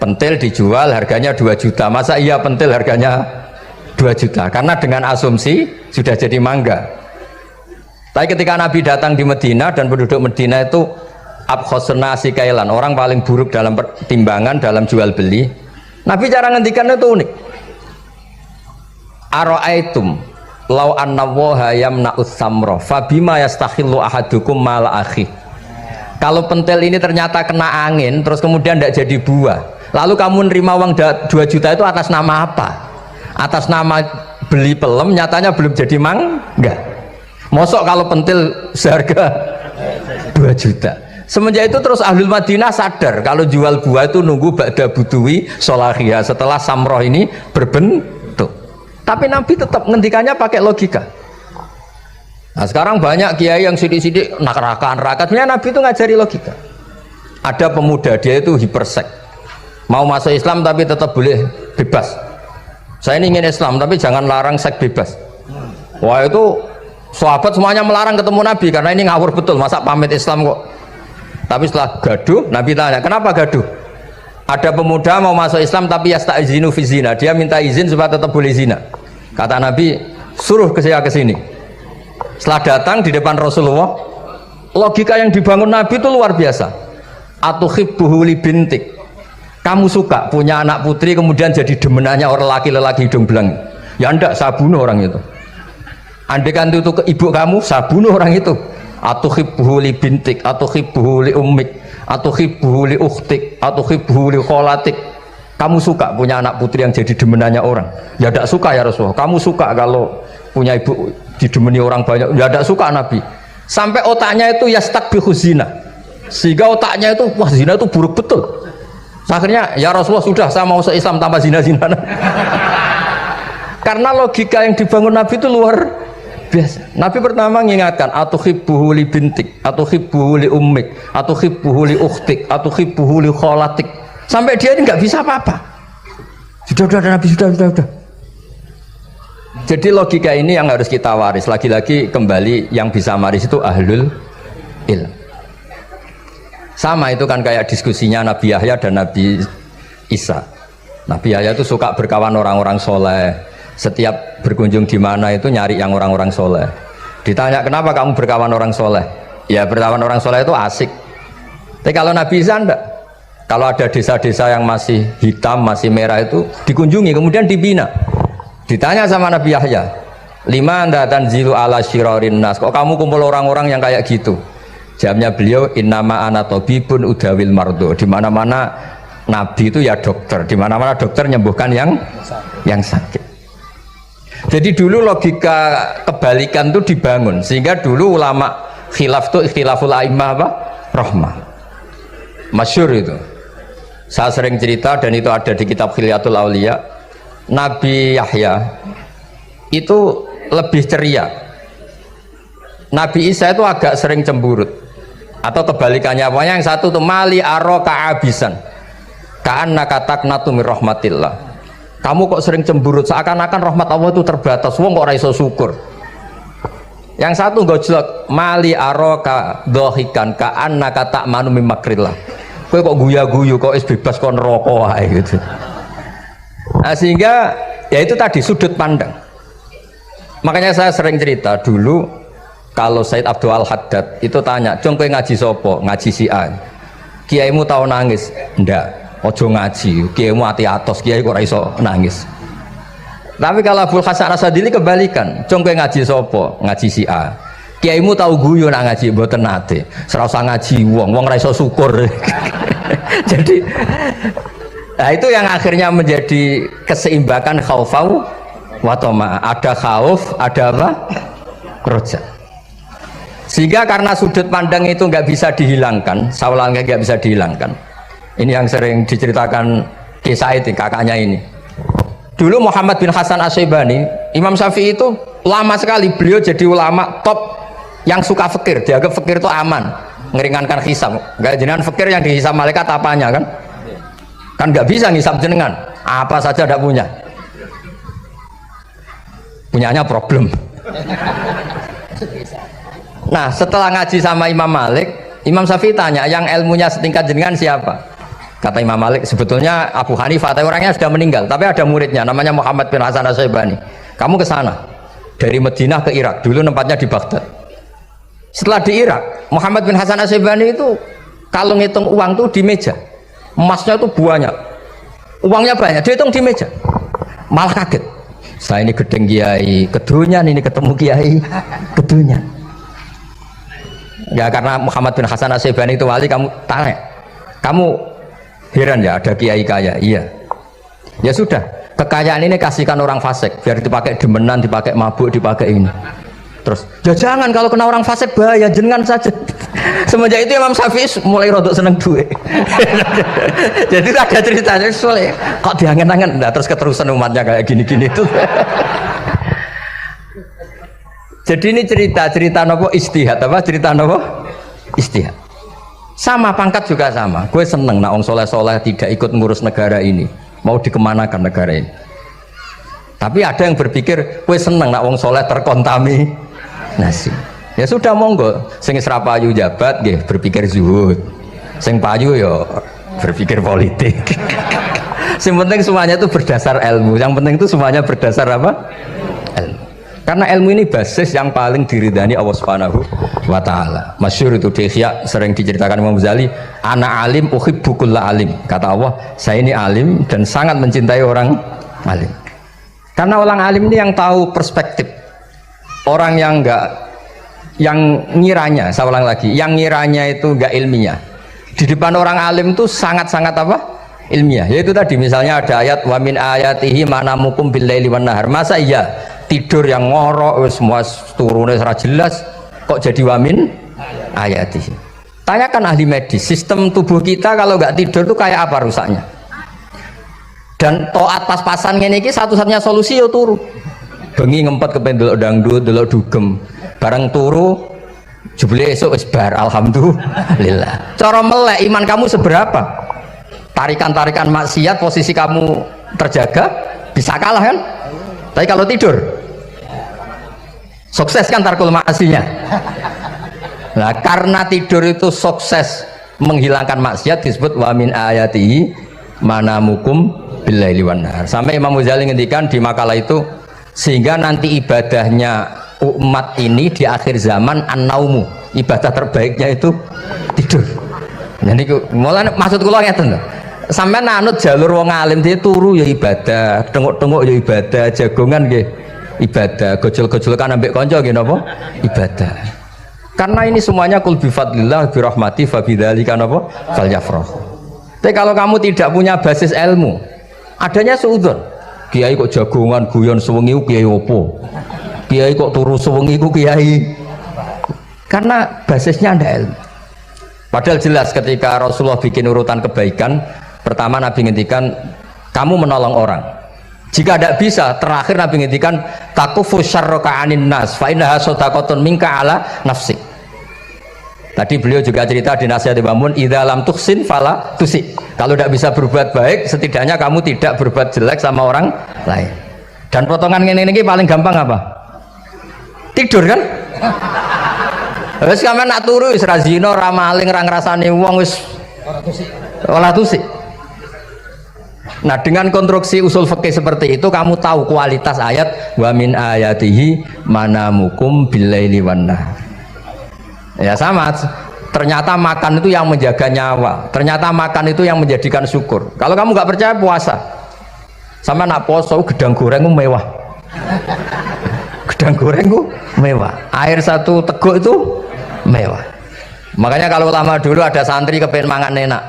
Speaker 1: Pentil dijual harganya 2 juta. Masa iya pentil harganya 2 juta? Karena dengan asumsi sudah jadi mangga. Tapi ketika Nabi datang di Madinah dan penduduk Madinah itu abkhosna sikailan, orang paling buruk dalam pertimbangan dalam jual beli. Nabi cara ngendikan itu unik. Aro'aitum lau anna waha yamna'us samra fabima yastakhillu ahadukum mal akhi. Kalau pentil ini ternyata kena angin terus kemudian tidak jadi buah, lalu kamu nerima uang 2 juta itu atas nama apa? Atas nama beli pelem, nyatanya belum jadi mangga. Mosok kalau pentil seharga 2 juta. Semenjak itu terus Ahlul Madinah sadar kalau jual buah itu nunggu ba'da buduwi solahiyah, setelah samroh ini berbentuk. Tapi Nabi tetap ngendikannya pakai logika. Nah sekarang banyak kiai yang sidik-sidik neraka. Sebenarnya Nabi itu ngajari logika. Ada pemuda dia itu hipersek, mau masuk Islam tapi tetap boleh bebas. Saya ini ingin Islam tapi jangan larang seks bebas. Wah itu sahabat semuanya melarang ketemu Nabi karena ini ngawur betul, masa pamit Islam kok. Tapi setelah gaduh, Nabi tanya, kenapa gaduh? Ada pemuda mau masuk Islam tapi yasta'izinu fi zina, dia minta izin supaya tetap boleh zina. Kata Nabi, suruh saya ke sini. Setelah datang di depan Rasulullah, logika yang dibangun Nabi itu luar biasa. Atuhibbuhu li bintik. Kamu suka punya anak putri kemudian jadi demenannya orang laki-laki hidung belang? Ya enggak, saya bunuh orang itu. Andaikan itu ke ibu kamu, saya bunuh orang itu. Atuhibbuhu li bintik, atuhibbuhu li ummik, atuhibbuhu li ukhtik, atuhibbuhu li kholatik. Kamu suka punya anak putri yang jadi demenannya orang? Ya tidak suka ya Rasulullah. Kamu suka kalau punya ibu didemeni orang banyak? Ya tidak suka Nabi. Sampai otaknya itu yastakbihu zina, sehingga otaknya itu wah zina itu buruk betul. Akhirnya ya Rasulullah sudah saya mau se-Islam tanpa zina-zina. Karena logika yang dibangun Nabi itu luar biasa. Nabi pertama mengingatkan atuhibbuhu li bintik, atuhibbuhu li ummik, atuhibbuhu li ukhtik, atuhibbuhu li kholatik. Sampai dia ini nggak bisa apa-apa. Sudah Nabi sudah. Jadi logika ini yang harus kita waris. Lagi-lagi kembali yang bisa waris itu ahlul ilm. Sama itu kan kayak diskusinya Nabi Yahya dan Nabi Isa. Nabi Yahya itu suka berkawan orang-orang soleh. Setiap berkunjung di mana itu nyari yang orang-orang soleh. Ditanya kenapa kamu berkawan orang soleh? Ya bertawan orang soleh itu asik. Tapi kalau Nabi Isa enggak. Kalau ada desa-desa yang masih hitam, masih merah itu dikunjungi, kemudian dibina. Ditanya sama Nabi Yahya, lima anda tanzilu ala syirarin nas. Kok kamu kumpul orang-orang yang kayak gitu? Jawabnya beliau, innama ana tabibun udawil mardo. Di mana-mana Nabi itu ya dokter. Di mana-mana dokter nyembuhkan yang sakit. Jadi dulu logika kebalikan itu dibangun, sehingga dulu ulama khilaf itu ikhtilaful a'immah apa? Rahmah. Masyhur itu. Saya sering cerita dan itu ada di kitab Khilyatul Auliya. Nabi Yahya itu lebih ceria. Nabi Isa itu agak sering cemburut. Atau kebalikannya, pokoknya yang satu tuh mali aro ka'abisan. Ka'anna kataknatu mir rahmatillah. Kamu kok sering cemburut, seakan-akan rahmat Allah itu terbatas. Wong kok ora iso syukur. Yang satu gojlok mali aro ka dohikan ka'anna katakmanu mim makrillah. Kowe kok guya-guyu kok bebas kon neraka wae gitu. Nah, sehingga ya itu tadi sudut pandang. Makanya saya sering cerita dulu kalau Said Abdul Al-Haddad itu tanya, "Jong kowe ngaji sopo?" "Ngaji si A." "Kiaimu tahu nangis?" "Ndak." "Ojo ngaji, kiaimu ati atos, kiai kok ora iso nangis." Tapi kalau Abdul Hasan Asadili kebalikan, "Jong kowe ngaji sopo?" "Ngaji si A." "Kiaimu tahu guyu nak ngaji?" "Mboten nate." "Ora usah ngaji wong ora iso syukur." Jadi nah itu yang akhirnya menjadi keseimbangan khaufau wa tama. Ada khauf, ada apa? Roja. Sehingga karena sudut pandang itu nggak bisa dihilangkan, sawalangnya nggak bisa dihilangkan. Ini yang sering diceritakan kisah itu kakaknya ini. Dulu Muhammad bin Hasan Asy-Syaibani, Imam Syafi'i itu lama sekali beliau jadi ulama top yang suka fikir. Dianggap fikir itu aman, ngeringankan hisab. Nggak jenengan fikir yang dihisab malaikat apanya kan? Kan nggak bisa ngisab jenengan, apa saja tidak punya. Punyanya problem. Nah setelah ngaji sama Imam Malik, Imam Syafi'i tanya, yang ilmunya setingkat jenengan siapa? Kata Imam Malik, sebetulnya Abu Hanifah, tapi orangnya sudah meninggal, tapi ada muridnya namanya Muhammad bin Hasan Asy-Syaibani. Kamu ke sana dari Madinah ke Irak, dulu tempatnya di Baghdad. Setelah di Irak, Muhammad bin Hasan Asy-Syaibani itu kalau ngitung uang tuh di meja, emasnya itu banyak, uangnya banyak, dia hitung di meja, malah kaget. Saya ini gedeng kiai, kedunya ini ketemu kiai, kedunya. Ya karena Muhammad bin Hasan Asy-Syaibani itu wali, kamu tanya, kamu heran ya ada kiai kaya? Iya. Ya sudah, kekayaan ini kasihkan orang fasik, biar dipakai demenan, dipakai mabuk, dipakai ini. Terus, ya jangan, kalau kena orang fasik bahaya, jenengan saja. Semenjak itu Imam Syafi'i mulai rodok seneng duit. Jadi ada ceritanya soalnya kok diangen-angen, nah, terus keterusan umatnya kayak gini-gini tuh. Jadi ini cerita nopo istihad apa? Cerita nopo istihad. Sama pangkat juga sama. Gue seneng nak orang soleh-soleh tidak ikut ngurus negara ini, mau dikemanakan negara ini. Tapi ada yang berpikir gue seneng nak orang soleh terkontaminasi. Ya sudah monggo, sing serapayu jabat nggih berpikir zuhud, sing payu ya berpikir politik. Yang penting semuanya itu berdasar ilmu, yang penting itu semuanya berdasar apa? Ilmu. Karena ilmu ini basis yang paling diridani Allah Subhanahu wa taala. Masyhur itu di Ihya sering diceritakan Imam Ghazali, ana alim uhibbu kulla alim. Kata Allah, saya ini alim dan sangat mencintai orang alim. Karena orang alim ini yang tahu perspektif. Orang yang enggak, yang ngiranya, saya ulang lagi, yang ngiranya itu enggak ilmiah. Di depan orang alim itu sangat-sangat apa? Ilmiah. Yaitu tadi misalnya ada ayat wa min ayatihi manamukum billaili wan nahar. Masa iya tidur yang ngorok semua turunnya secara jelas kok jadi wa min ayatihi. Tanyakan ahli medis, sistem tubuh kita kalau enggak tidur itu kayak apa rusaknya? Dan toat pas-pasan ini satu-satunya solusi ya turu. Bengi ngempet kepen delok dangdut, delok dugem. Bareng turu jebule esuk wis bar, alhamdulillah. Cara melek iman kamu seberapa? Tarikan-tarikan maksiat posisi kamu terjaga bisa kalah kan? Tapi kalau tidur sukses kan tarkul maksinya. Nah, karena tidur itu sukses menghilangkan maksiat disebut wa min ayatihi manamukum billaili wan nahar. Sampai Imam Ghazali ngendikan di makalah itu, sehingga nanti ibadahnya umat ini di akhir zaman an-naumu, ibadah terbaiknya itu tidur. Jadi mulane maksud kula ngeten lho. Sampeyan anut jalur wong alim dia turu ya ibadah, tengok-tengok ya ibadah, jagongan nggih ibadah, gojol-gojolkan ambek kanca nggih napa? Ibadah. Karena ini semuanya kul bi fadlillah bi rahmati fa bidzalika napa? Falyafrah. Tapi kalau kamu tidak punya basis ilmu, adanya suudzon. Kiai kok jagongan guyon sewengi kiai opo? Kiai kok turu sewengi ku kiai? Karena basisnya ada ilmu. Padahal jelas ketika Rasulullah bikin urutan kebaikan, pertama Nabi ngendikan kamu menolong orang. Jika tidak bisa, terakhir Nabi ngendikan takufu syarraka anin nas fa innaha shadaqatun minka ala nafsik. Tadi beliau juga cerita di nasihat Imam idza lam tuhsin fala tusi. Kalau tidak bisa berbuat baik, setidaknya kamu tidak berbuat jelek sama orang lain. Dan potongan ini paling gampang apa? Tidur kan? Wis sampeyan nak turu wis ra zina, ra maling, ra ngrasani wong wis ora tusik. Nah, dengan konstruksi usul fikih seperti itu kamu tahu kualitas ayat wa min ayatihi manamukum billaili wan nahar. Ya sama, ternyata makan itu yang menjaga nyawa, ternyata makan itu yang menjadikan syukur. Kalau kamu nggak percaya puasa, sama nak poso gedang goreng mewah. Gedang goreng itu mewah, air satu teguk itu mewah. Makanya kalau lama dulu ada santri kepengen mangan enak,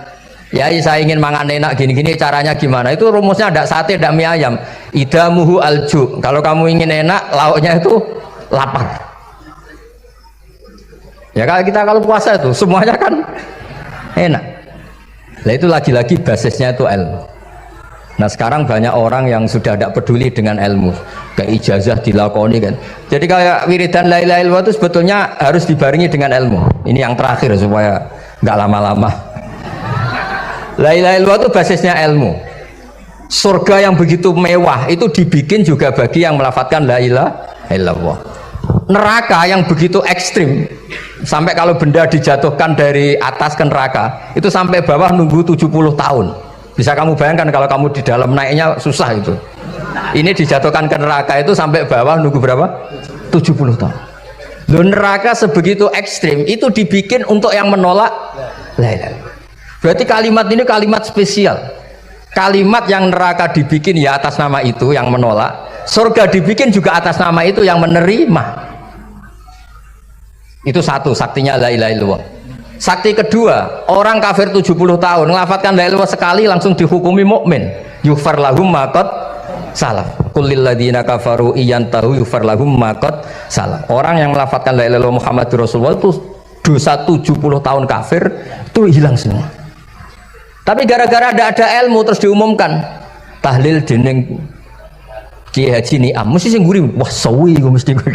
Speaker 1: ya saya ingin mangan enak gini-gini, caranya gimana? Itu rumusnya ada sate, ada mie ayam. Idamuhu alju. Kalau kamu ingin enak, lauknya itu lapar. Ya kalau puasa itu semuanya kan enak. Nah itu lagi-lagi basisnya itu ilmu. Nah sekarang banyak orang yang sudah tidak peduli dengan ilmu, kayak ijazah dilakoni kan. Jadi kayak wiridan la ilaha illallah itu sebetulnya harus dibarengi dengan ilmu. Ini yang terakhir supaya nggak lama-lama. La ilaha illallah itu basisnya ilmu. Surga yang begitu mewah itu dibikin juga bagi yang melafadzkan la ilaha illallah. Neraka yang begitu ekstrim, sampai kalau benda dijatuhkan dari atas ke neraka itu sampai bawah nunggu 70 tahun. Bisa kamu bayangkan kalau kamu di dalam, naiknya susah itu. Ini dijatuhkan ke neraka itu sampai bawah nunggu berapa? 70 tahun. Loh, neraka sebegitu ekstrim itu dibikin untuk yang menolak la ilaha illallah. Berarti kalimat ini kalimat spesial. Kalimat yang neraka dibikin ya atas nama itu yang menolak, surga dibikin juga atas nama itu yang menerima. Itu satu saktinya la ilaha illallah. Sakti kedua, orang kafir 70 tahun ngelafatkan la ilaha illallah sekali langsung dihukumi mukmin. Yufar lahum maqad salam. Qul lil ladzina kafaru iyantahu yufar lahum maqad salam. Orang yang melafatkan la ilaha illallah Muhammadur Rasulullah itu dosa 70 tahun kafir itu hilang semua. Tapi gara-gara ada ilmu terus diumumkan tahlil dening Kiai Haji Niam mesti sing nguri, wah sawi gue mesti gue.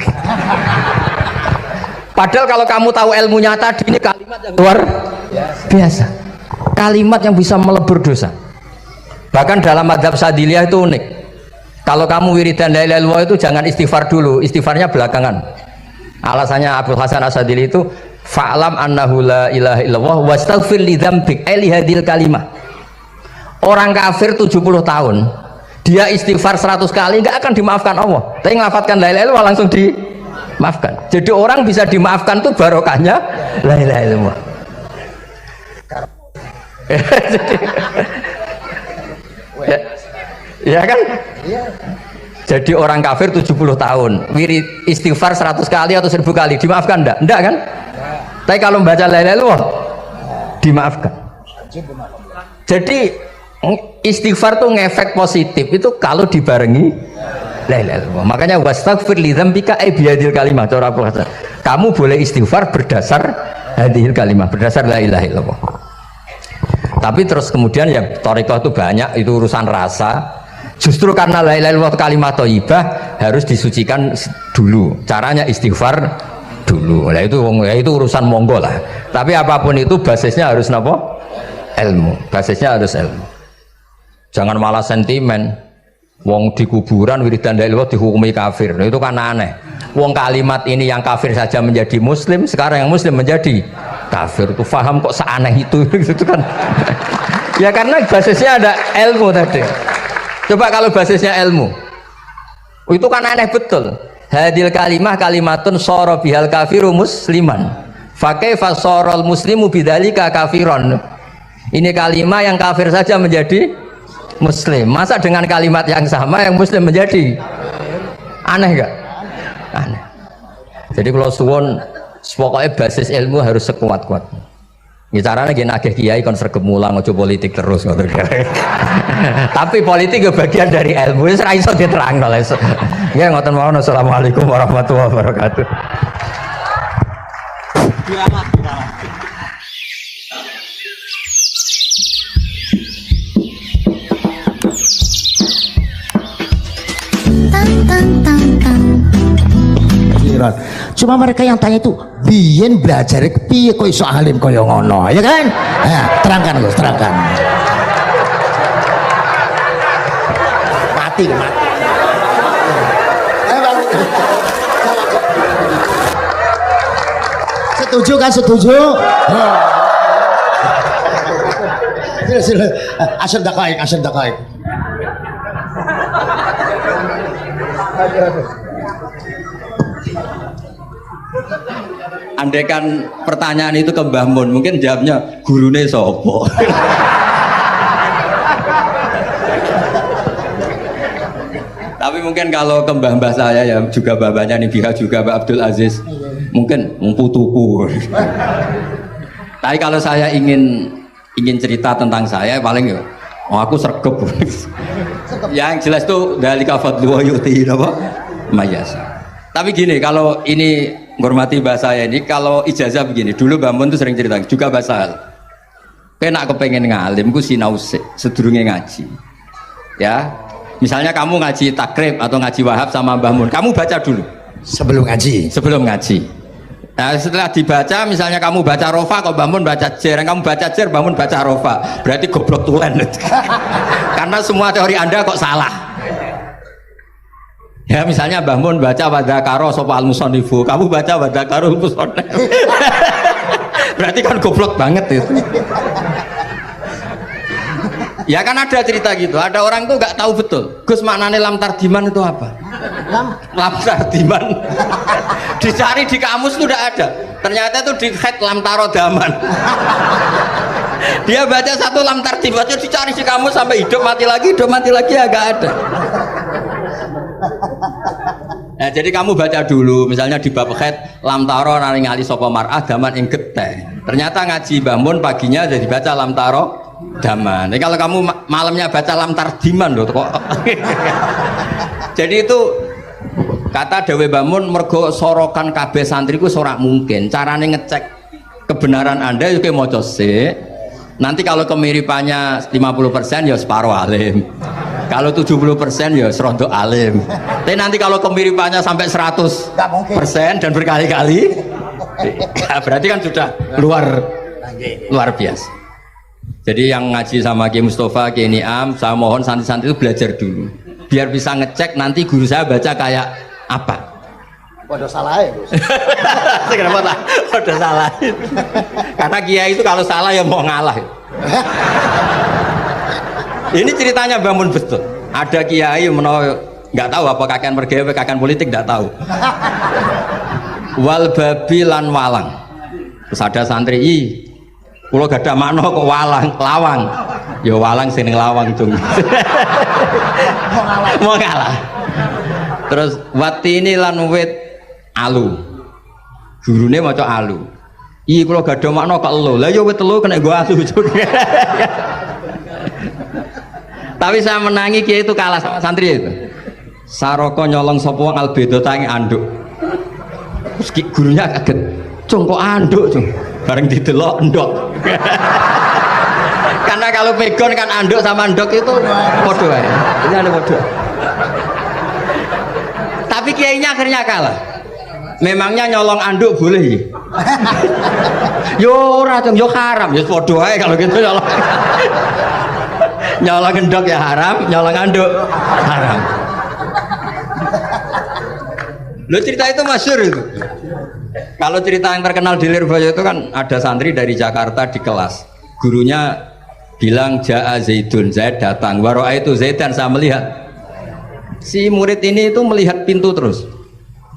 Speaker 1: Padahal kalau kamu tahu ilmunya tadi, ini kalimat yang luar biasa, kalimat yang bisa melebur dosa. Bahkan dalam mazhab Sadiliyah itu unik. Kalau kamu wiridan la ilaha illallah itu jangan istighfar dulu, istighfarnya belakangan. Alasannya Abdul Hasan As-Sadili itu fa'lam annahu la ilaha illallah wastaghfir li dzambik li hadhil kalimah. Orang kafir 70 tahun dia istighfar 100 kali nggak akan dimaafkan Allah, tapi ngelafatkan la ilaha illallah langsung dimaafkan. Jadi orang bisa dimaafkan tuh barokahnya la ilaha illallah. Ya kan? Jadi orang kafir 70 tahun wirid istighfar 100 kali atau 1000 kali dimaafkan enggak kan? Tapi kalau membaca la ilaha illallah dimaafkan. Jadi istighfar tuh ngefek positif itu kalau dibarengi la ilaha illallah. Makanya wastaghfir li dzambika bihadil kalimah. Kamu boleh istighfar berdasar hadhil kalimah, berdasar la ilaha illallah. Tapi terus kemudian ya thariqah itu banyak, itu urusan rasa. Justru karena la ilaha illallah kalimat thayyibah harus disucikan dulu. Caranya istighfar dulu. Nah itu urusan monggo lah. Tapi apapun itu basisnya harus napa? Ilmu. Basisnya harus ilmu. Jangan malah sentimen. Wong di kuburan wiridan la ilaha illallah dihukumi kafir. Nah, itu kan aneh. Wong kalimat ini yang kafir saja menjadi muslim, sekarang yang muslim menjadi kafir. Itu paham kok seaneh itu gitu kan. Ya karena basisnya ada ilmu tadi. Coba kalau basisnya ilmu, itu kan aneh betul. Hadil kalimah kalimatun soro bihal kafiru musliman. Fakaifa sorol muslimu bidzalika kafiron. Ini kalimat yang kafir saja menjadi muslim. Masa dengan kalimat yang sama yang muslim menjadi aneh gak? Aneh. Jadi kalau suwon pokoknya basis ilmu harus sekuat-kuat. Ini caranya gini nagih kiai kon sregep mulang ojo politik terus ngoten. Tapi politik ya bagian dari ilmu. Wis ra iso diterangno lho. Nggih ngoten mawon. Assalamualaikum warahmatullahi wabarakatuh.
Speaker 2: Cuma mereka yang tanya itu biyen belajar piye kok iso alim kaya ngono, ya kan? Nah, terangkan Gus, terangkan. Mati. Setuju kan? Setuju? Sila. Asal dakaik.
Speaker 1: Andaikan pertanyaan itu ke Mbah Mun, mungkin jawabnya gurune sopo. Tapi mungkin kalau ke mbah saya ya juga babanya nih Biha juga Mbak Abdul Aziz, mungkin putuku. Tapi kalau saya ingin cerita tentang saya paling ya, aku sregep. Yang jelas tuh dari kafadlu yuti apa? Mayasa. Tapi gini, kalau ini menghormati bahasa saya ini, kalau ijazah begini, dulu Mbak Mun tuh sering cerita juga bahasa hal. Penak kepengen ngalim, ku sinau sedurunge ngaji. Ya, misalnya kamu ngaji takrib atau ngaji wahab sama Mbah Mun, kamu baca dulu
Speaker 2: sebelum ngaji.
Speaker 1: Nah, setelah dibaca, misalnya kamu baca rofa, kok Mbah Mun baca jer, kamu baca jer, Mbah Mun baca rofa, berarti goblok tulen. Karena semua teori Anda kok salah. Ya misalnya Mbah Mun baca wadakaro sopa al-musonifu, kamu baca wadakaro al-musonif. Berarti kan goblok banget itu. Ya kan ada cerita gitu, ada orang tuh nggak tahu betul Gus maknanya lam tardiman itu apa. Lam tardiman dicari di kamus itu udah ada, ternyata itu di head lam tarodaman. Dia baca satu lam tardiman itu dicari di kamus sampai hidup mati lagi ya nggak ada. Nah, jadi kamu baca dulu, misalnya di bab khed lam taro naringali sapa mar'ah daman ing geteh. Ternyata ngaji Mbah Mun paginya jadi baca lam taro daman. Jadi kalau kamu malamnya baca lam tardiman loh kok. Jadi itu kata Dewi Mbah Mun mergo sorokan kabeh santriku ora mungkin. Carane ngecek kebenaran Anda yo ke maca sik. Nanti kalau kemiripannya 50% ya separuh alim. Kalau 70% ya serontok alim. Tapi nanti kalau kemiripannya sampai 100% dan berkali-kali, berarti kan sudah luar biasa. Jadi yang ngaji sama Kiai Mustafa, Kiai Niam, saya mohon santri-santri itu belajar dulu, biar bisa ngecek nanti guru saya baca kayak apa.
Speaker 2: Waduh salah ya Gus.
Speaker 1: Kenapa tak? Waduh salah. Karena Kiai itu kalau salah ya mau ngalah. Ini ceritanya Mbah Mun betul. Ada kiai nggak tahu apa kakean mergawe kakean politik nggak tahu. Wal babi lan walang. Terus ada santri kulo gak ada makna kok lawang. Ya walang sing lawang cung. Mau ngalah. Terus watini lan wit alu. Gurune maca alu. Kulo gak ada makna kok elo. Lah ya wit telu kena gua alu cung. Tapi saya menangi kiai itu kalah sama santri itu. Saroko nyolong sapa wong albedo tangi anduk. Terus gurunya kaget. Cung kok anduk, cung. Bareng didelok endok. Karena kalau pegon kan anduk sama endok itu padha wae. Ini ada padha. Tapi kiainya akhirnya kalah. Memangnya nyolong anduk boleh? Yo ora, cung, yo haram. Ya padha wae kalau gitu nyolong. Nyolong endok ya haram, nyolong anduk haram. Lo cerita itu masyhur itu. Kalau cerita yang terkenal di Lirboyo itu kan ada santri dari Jakarta di kelas. Gurunya bilang Ja'a Zaidun, Zaid datang. Waro'a itu Zaidan, saya melihat. Si murid ini itu melihat pintu terus.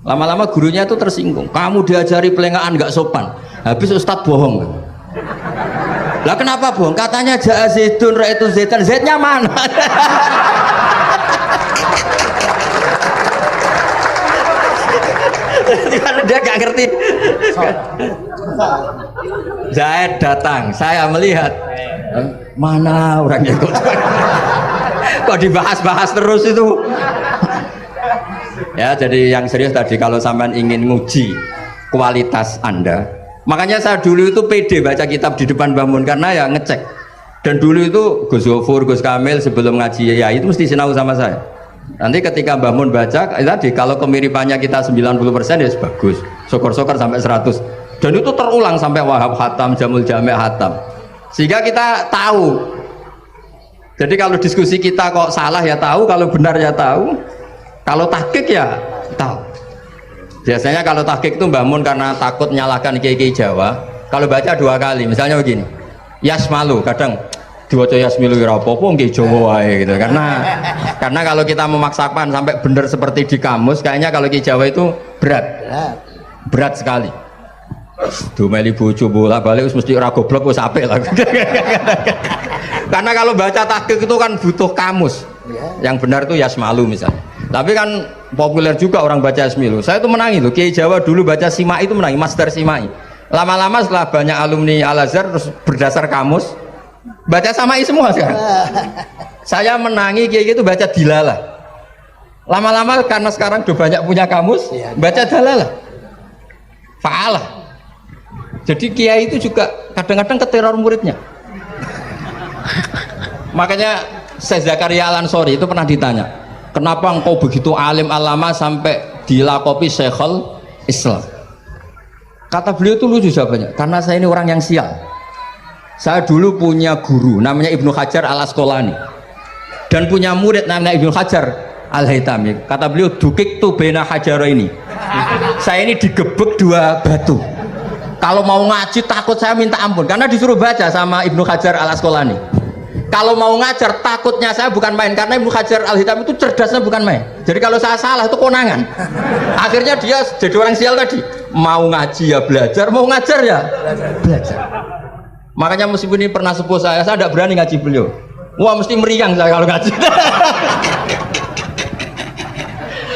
Speaker 1: Lama-lama gurunya itu tersinggung. Kamu diajari pelengahan nggak sopan. Habis Ustadz bohong. Lah kenapa bohong? Katanya ja'a zaidun ra'aitu zaitan. Zaidnya mana? Dia nggak ngerti. Zaid datang, saya melihat. Mana orangnya kok dibahas-bahas terus itu. Ya, jadi yang serius tadi, kalau sampean ingin nguji kualitas Anda, makanya saya dulu itu pede baca kitab di depan Mbah Mun karena ya ngecek. Dan dulu itu Gus Gofur, Gus Kamil sebelum ngaji ya itu mesti sinau sama saya. Nanti ketika Mbah Mun baca tadi, kalau kemiripannya kita 90% ya bagus, syukur-syukur sampai 100. Dan itu terulang sampai Wahab Hatam, Jamul Jami' Hatam, sehingga kita tahu. Jadi kalau diskusi kita kok salah ya tahu, kalau benar ya tahu, kalau tahqiq ya tahu. Biasanya kalau tahqiq itu Mbah Mun karena takut nyalahkan kiai-kiai Jawa, kalau baca 2 kali, misalnya begini, Yasmalu, kadang diwaca Yasmilu ora apa-apa nggih Jawa wae gitu. Karena kalau kita memaksakan sampai benar seperti di kamus, kayaknya kalau kiai Jawa itu berat sekali. Dumeli bojo bolak-balik mesti ora goblok wis apik lah. Karena kalau baca tahqiq itu kan butuh kamus. Yang benar itu Yasmalu misalnya. Tapi kan populer juga orang baca Yasmilu. Saya itu menangi loh, kiai Jawa dulu baca Simai itu menangi, Master Simai. Lama-lama setelah banyak alumni Al-Azhar terus berdasar kamus baca Samai semua sekarang. Saya menangi kiai itu baca Dilalah. Lama-lama karena sekarang udah banyak punya kamus, baca Dalalah, Fa'alah. Jadi kiai itu juga kadang-kadang keteror muridnya. Makanya Syekh Zakaria Al-Ansori itu pernah ditanya, kenapa engkau begitu alim alama sampai dilakopi Syekhul Islam? Kata beliau itu lucu jawabannya, karena saya ini orang yang sial. Saya dulu punya guru namanya Ibnu Hajar Al-Asqalani dan punya murid namanya Ibnu Hajar Al-Haytami. Kata beliau, dukik tu bena hajaro ini. Saya ini digebek 2 batu. Kalau mau ngaji takut saya minta ampun karena disuruh baca sama Ibnu Hajar Al-Asqalani. Kalau mau ngajar takutnya saya bukan main karena Ibnu Hajar Al-Haytami itu cerdasnya bukan main. Jadi kalau saya salah itu konangan. Akhirnya dia jadi orang sial tadi. Mau ngaji ya belajar, mau ngajar ya belajar. Makanya meskipun ini pernah sepuh saya tidak berani ngaji beliau. Wah mesti meriang saya kalau ngaji.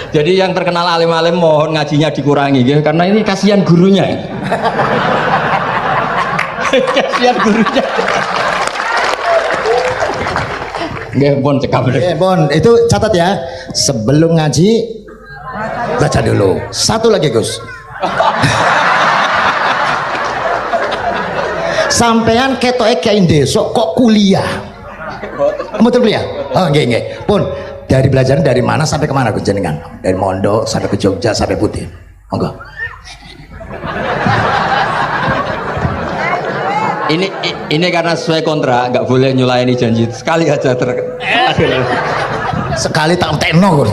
Speaker 1: Jadi yang terkenal alim-alim mohon ngajinya dikurangi ya, karena ini kasihan gurunya. Kasihan gurunya. Nggih, Bon cekap.
Speaker 2: Bon, itu catat ya. Sebelum ngaji baca dulu. Satu lagi, Gus. Sampean ketoke kiai desok kok kuliah. Betul kuliah? Oh, nggih nggih. Pun dari belajar dari mana sampai kemana Gus jenengan? Dari Mondok sampai ke Jogja sampai Putih. Monggo.
Speaker 1: Ini karena sesuai kontrak nggak boleh nyulayani janji sekali aja
Speaker 2: sekali tak tekno Gus.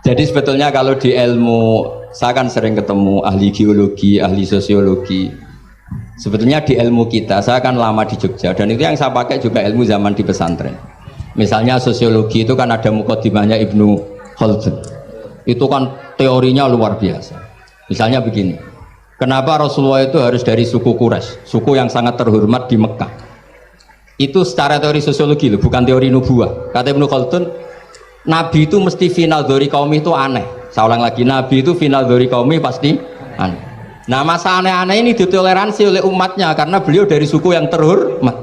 Speaker 1: Jadi sebetulnya kalau di ilmu saya kan sering ketemu ahli geologi, ahli sosiologi. Sebetulnya di ilmu kita, saya kan lama di Jogja dan itu yang saya pakai juga ilmu zaman di pesantren. Misalnya sosiologi itu kan ada mukadimahnya Ibnu Khaldun. Itu kan teorinya luar biasa. Misalnya begini, kenapa Rasulullah itu harus dari suku Quraisy, suku yang sangat terhormat di Mekah? Itu secara teori sosiologi loh, bukan teori nubuah. Kata Ibnu Khaldun, Nabi itu mesti final dari kaum itu aneh. Saya ulang lagi, Nabi itu final dari kaum pasti aneh. Nah masa aneh-aneh ini ditoleransi oleh umatnya karena beliau dari suku yang terhormat.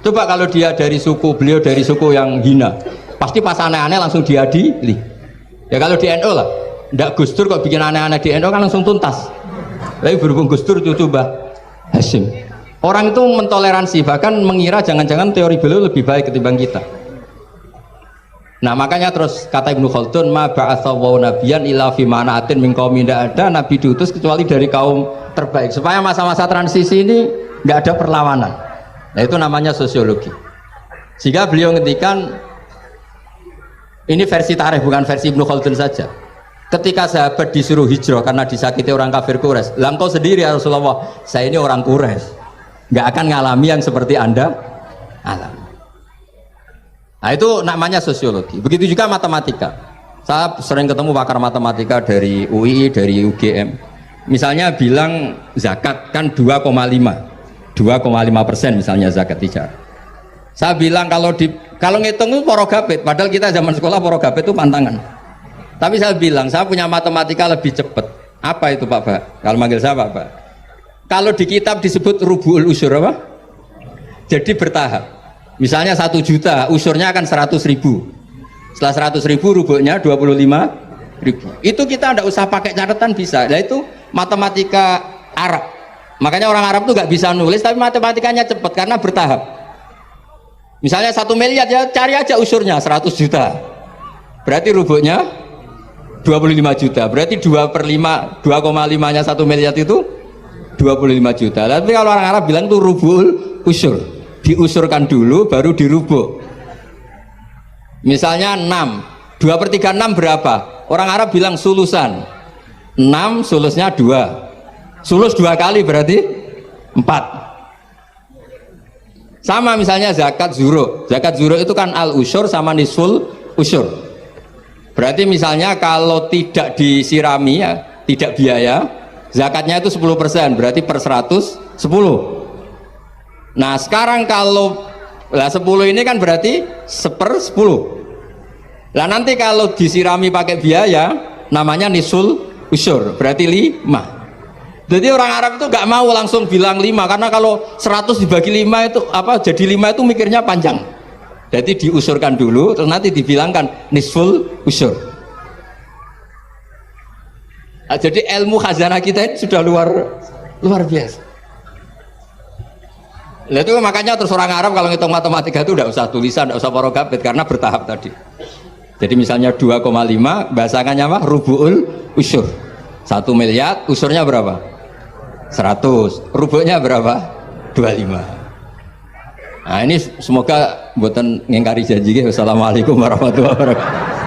Speaker 1: Coba kalau dia dari suku, beliau dari suku yang hina, pasti pas aneh-aneh langsung diadili. Ya kalau di NU lah, ndak Gus Dur kok bikin aneh-aneh di NU kan langsung tuntas. Tapi berhubung Gus Dur cucu Mbah Hasyim, orang itu mentoleransi, bahkan mengira jangan-jangan teori beliau lebih baik ketimbang kita. Nah makanya terus kata Ibnu Khaldun, ma ba'atsallahu nabiyyan illa fi mana'atin min qaumin, tidak ada nabi diutus kecuali dari kaum terbaik supaya masa-masa transisi ini nggak ada perlawanan. Nah itu namanya sosiologi. Sehingga beliau ngendikan, ini versi tarikh bukan versi Ibnu Khaldun saja. Ketika sahabat disuruh hijrah karena disakiti orang kafir Quraisy, lah engkau sendiri ya Rasulullah, saya ini orang Quraisy, nggak akan ngalami yang seperti Anda alami. Nah itu namanya sosiologi. Begitu juga matematika. Saya sering ketemu pakar matematika dari UI, dari UGM. Misalnya bilang zakat kan 2,5% misalnya zakat tijar. Saya bilang kalau ngitung itu porogabit, padahal kita zaman sekolah porogabit itu pantangan. Tapi saya bilang saya punya matematika lebih cepat. Apa itu Pak Pak? Kalau manggil saya Pak. Kalau di kitab disebut rubu'ul usur apa? Jadi bertahap. Misalnya 1 juta, usurnya akan 100.000. Setelah 100.000 rubuhnya 25.000. Itu kita tidak usah pakai catatan bisa. Nah itu matematika Arab. Makanya orang Arab itu nggak bisa nulis, tapi matematikanya cepat karena bertahap. Misalnya 1 miliar ya cari aja usurnya 100 juta. Berarti rubuhnya 25 juta. Berarti 2/5, 2,5-nya 1 miliar itu 25 juta. Tapi kalau orang Arab bilang itu rubul usur. Diusurkan dulu baru dirubuk. Misalnya 6. 2/3 6 berapa? Orang Arab bilang sulusan. 6 sulusnya 2. Sulus 2 kali berarti 4. Sama misalnya zakat zuro. Zakat zuro itu kan al usur sama nisful usur. Berarti misalnya kalau tidak disirami ya, tidak biaya, zakatnya itu 10%, berarti per 100 10. Nah, sekarang kalau 10 ini kan berarti 1/10. Lah nanti kalau disirami pakai biaya namanya nisul usur, berarti 5. Jadi orang Arab itu nggak mau langsung bilang 5 karena kalau 100 dibagi 5 itu apa jadi 5 itu mikirnya panjang. Jadi diusurkan dulu terus nanti dibilangkan nisful usur. Nah, jadi ilmu khazanah kita ini sudah luar biasa. Nah, itu makanya terus orang Arab kalau ngitung matematika itu tidak usah tulisan, tidak usah porogabit karena bertahap tadi. Jadi misalnya 2,5 bahasannya apa? Rubu'ul usur. 1 miliar usurnya berapa? 100. Rubuhnya berapa? 25. Nah ini semoga buatan ngingkari janji. Wassalamualaikum warahmatullahi wabarakatuh.